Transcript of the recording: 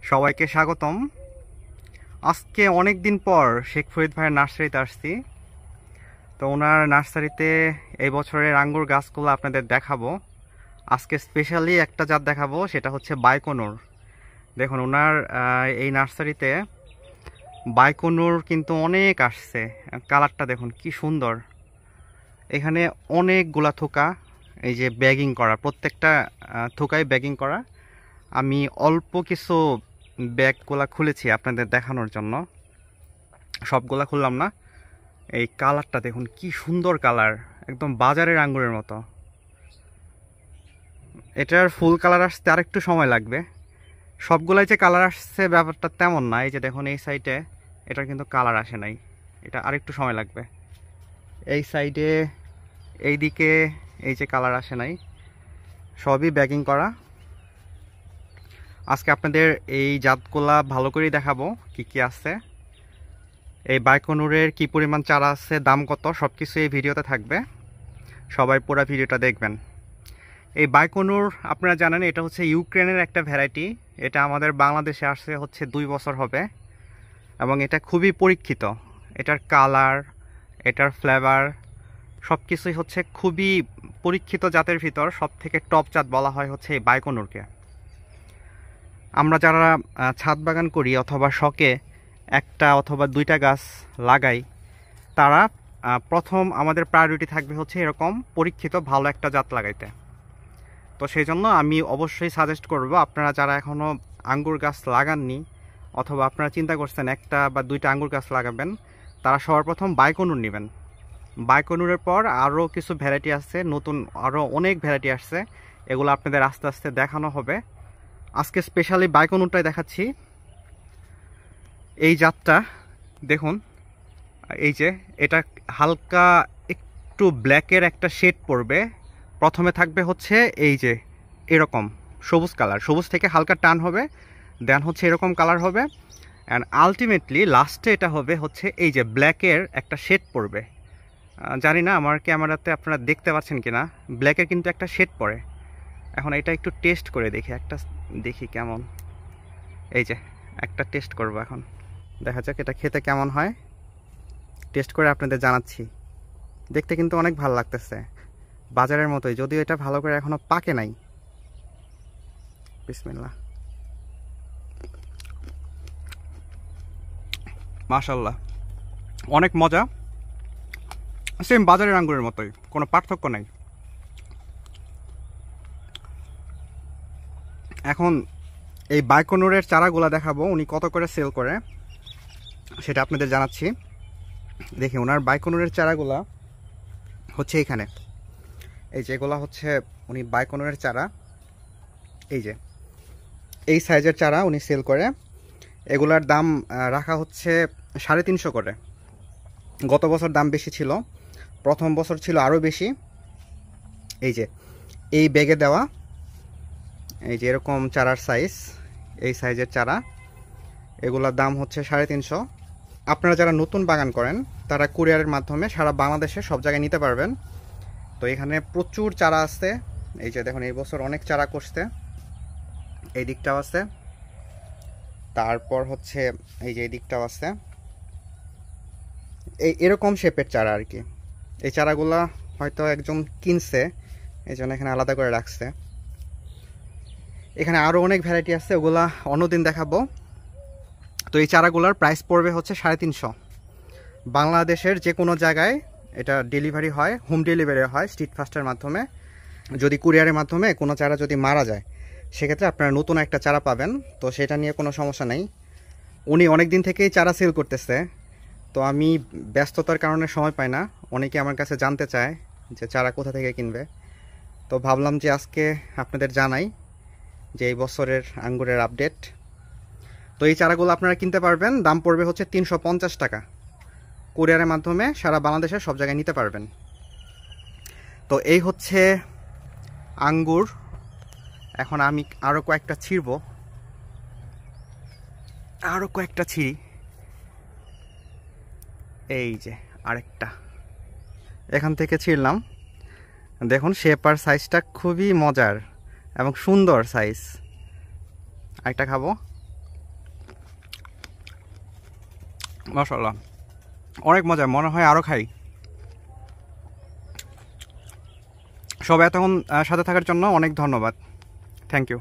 সবাইকে স্বাগতম। আজকে অনেক দিন পর শেখ ফরিদ ভাইয়ের নার্সারিতে আসছি। তো ওনার নার্সারিতে এই বছরের আঙ্গুর গাছগুলো আপনাদের দেখাবো। আজকে স্পেশালি একটা জাত দেখাবো, সেটা হচ্ছে বাইকনুর। দেখুন ওনার এই নার্সারিতে বাইকনুর কিন্তু অনেক আসছে। কালারটা দেখুন কি সুন্দর। এখানে অনেকগুলা থোকা, এই যে ব্যাগিং করা, প্রত্যেকটা থোকায় ব্যাগিং করা। আমি অল্প কিছু ব্যাগগুলা খুলেছি আপনাদের দেখানোর জন্য, সবগুলা খুললাম না। এই কালারটা দেখুন কি সুন্দর কালার, একদম বাজারের আঙ্গুরের মতো। এটার ফুল কালার আসতে আরেকটু সময় লাগবে। সবগুলাই যে কালার আসছে ব্যাপারটা তেমন না। এই যে দেখুন এই সাইডে এটার কিন্তু কালার আসে নাই, এটা আরেকটু সময় লাগবে। এই সাইডে এই দিকে এই যে কালার আসে নাই, সবই ব্যাগিং করা। আজকে আপনাদের এই জাতগুলা ভালো করেই দেখাবো কি কি আছে, এই বাইকনুরের কি পরিমাণ চারা আছে, দাম কত, সব কিছু এই ভিডিওতে থাকবে। সবাই পুরো ভিডিওটা দেখবেন। এই বাইকনুর আপনারা জানেন এটা হচ্ছে ইউক্রেনের একটা ভ্যারাইটি। এটা আমাদের বাংলাদেশে আসছে হচ্ছে 2 বছর হবে এবং এটা খুবই পরীক্ষিত। এটার কালার, এটার ফ্লেভার সব কিছুই হচ্ছে খুবই পরীক্ষিত জাতের ভিতর সব থেকে টপ জাত বলা হয় হচ্ছে এই বাইকনুরকে। আমরা যারা ছাদ বাগান করি অথবা শখে একটা অথবা 2টা গাছ লাগাই, তারা প্রথম আমাদের প্রায়োরিটি থাকবে হচ্ছে এরকম পরীক্ষিত ভালো একটা জাত লাগাইতে। তো সেই জন্য আমি অবশ্যই সাজেস্ট করব, আপনারা যারা এখনও আঙ্গুর গাছ লাগাননি অথবা আপনারা চিন্তা করছেন একটা বা 2টা আঙ্গুর গাছ লাগাবেন, তারা সবার প্রথম বাইকনুর নেবেন। বাইকনুরের পর আরও কিছু ভ্যারাইটি আছে, নতুন আরও অনেক ভ্যারাইটি আসছে, এগুলো আপনাদের আস্তে আস্তে দেখানো হবে। আজকে স্পেশালি বাইকনুরটাই দেখাচ্ছি। এই জাতটা দেখুন, এই যে এটা হালকা একটু ব্ল্যাকের একটা শেড পড়বে। প্রথমে থাকবে হচ্ছে এই যে এরকম সবুজ কালার, সবুজ থেকে হালকা টান হবে, দেন হচ্ছে এরকম কালার হবে, অ্যান্ড আলটিমেটলি লাস্টে এটা হবে হচ্ছে এই যে ব্ল্যাকের একটা শেড পড়বে। জানি না আমার ক্যামেরাতে আপনারা দেখতে পাচ্ছেন কিনা, ব্ল্যাকের কিন্তু একটা শেড পড়ে। এখন এটা একটু টেস্ট করে দেখি, একটা দেখি কেমন। এই যে একটা টেস্ট করব এখন, দেখা যাক এটা খেতে কেমন হয়। টেস্ট করে আপনাদের জানাচ্ছি। দেখতে কিন্তু অনেক ভালো লাগতেছে, বাজারের মতোই, যদিও এটা ভালো করে এখনো পাকে নাই। বিসমিল্লাহ। মাশাল্লাহ, অনেক মজা, সেম বাজারের আঙ্গুরের মতোই, কোনো পার্থক্য নাই। এখন এই বাইকনুরের চারাগুলা দেখাবো উনি কত করে সেল করে, সেটা আপনাদের জানাচ্ছি। দেখি ওনার বাইকনুরের চারাগুলা হচ্ছে এইখানে, এই যেগুলো হচ্ছে উনি বাইকনুরের চারা, এই যে এই সাইজের চারা উনি সেল করে। এগুলার দাম রাখা হচ্ছে 350 করে। গত বছর দাম বেশি ছিল, প্রথম বছর ছিল আরও বেশি। এই যে এই ব্যাগে দেওয়া, এই যে এরকম চারার সাইজ, এই সাইজের চারা, এগুলোর দাম হচ্ছে 350। আপনারা যারা নতুন বাগান করেন তারা কুরিয়ারের মাধ্যমে সারা বাংলাদেশে সব জায়গায় নিতে পারবেন। তো এখানে প্রচুর চারা আছে। এই যে দেখুন এই বছর অনেক চারা করছে, এই দিকটাও আছে, তারপর হচ্ছে এই যে এই দিকটাও আছে। এরকম শেপের চারা আর কি। এই চারাগুলা হয়তো একজন কিনছে, এই জন্য এখানে আলাদা করে রাখছে। এখানে আরও অনেক ভ্যারাইটি আছে, ওগুলা অন্যদিন দেখাবো। তো এই চারাগুলার প্রাইস পড়বে হচ্ছে 350। বাংলাদেশের যে কোনো জায়গায় এটা ডেলিভারি হয়, হোম ডেলিভারি হয় স্ট্রিট ফাস্টের মাধ্যমে। যদি কুরিয়ারের মাধ্যমে কোনো চারা যদি মারা যায়, সেক্ষেত্রে আপনারা নতুন একটা চারা পাবেন, তো সেটা নিয়ে কোনো সমস্যা নেই। উনি অনেক দিন থেকেই চারা সেল করতেছে, তো আমি ব্যস্ততার কারণে সময় পাই না। অনেকে আমার কাছে জানতে চায় যে চারা কোথা থেকে কিনবে, তো ভাবলাম যে আজকে আপনাদের জানাই যে এই বছরের আঙ্গুরের আপডেট। তো এই চারাগুলো আপনারা কিনতে পারবেন, দাম পড়বে হচ্ছে 350 টাকা। কুরিয়ারের মাধ্যমে সারা বাংলাদেশের সব জায়গায় নিতে পারবেন। তো এই হচ্ছে আঙ্গুর। এখন আমি আরও কয়েকটা ছিঁড়ব, আরও কয়েকটা ছিঁড়ি। এই যে আরেকটা এখান থেকে ছিঁড়লাম। দেখুন শেপ আর সাইজটা খুবই মজার এবং সুন্দর সাইজ। আরেকটা খাবো। মাশাআল্লাহ, অনেক মজা, মনে হয় আরও খাই। সবাই এতক্ষণ সাথে থাকার জন্য অনেক ধন্যবাদ। Thank you.